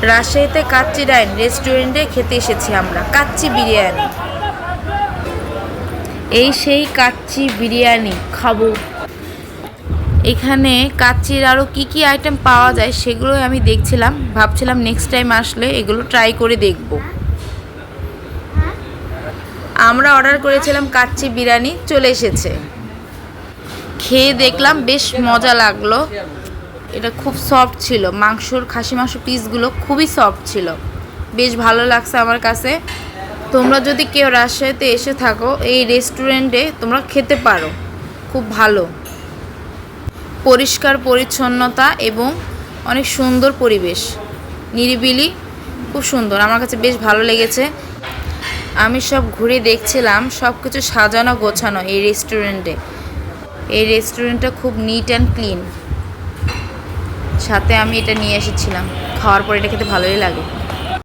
রাজশাহীতে কাচ্চি ডাইন রেস্টুরেন্টে খেতে এসেছি আমরা কাচ্চি বিরিয়ানি। এই সেই কাচ্চি বিরিয়ানি খাবো। এখানে কাচ্চির আরও কি কি আইটেম পাওয়া যায় সেগুলোই আমি দেখছিলাম, ভাবছিলাম নেক্সট টাইম আসলে এগুলো ট্রাই করে দেখব। আমরা অর্ডার করেছিলাম কাচ্চি বিরিয়ানি, চলে এসেছে। খেয়ে দেখলাম বেশ মজা লাগলো। এটা খুব সফট ছিল, খাসি মাংস পিসগুলো খুবই সফট ছিল, বেশ ভালো লাগছে আমার কাছে। তোমরা যদি কেউ রাজশাহীতে এসে থাকো এই রেস্টুরেন্টে তোমরা খেতে পারো, খুব ভালো, পরিষ্কার পরিচ্ছন্নতা এবং অনেক সুন্দর পরিবেশ, নিরিবিলি, খুব সুন্দর, আমার কাছে বেশ ভালো লেগেছে। আমি সব ঘুরে দেখছিলাম, সব কিছু সাজানো গোছানো এই রেস্টুরেন্টে। এই রেস্টুরেন্টটা খুব নিট অ্যান্ড ক্লিন। সাথে আমি এটা নিয়ে এসেছিলাম, খাওয়ার পর এটা খেতে ভালোই লাগে।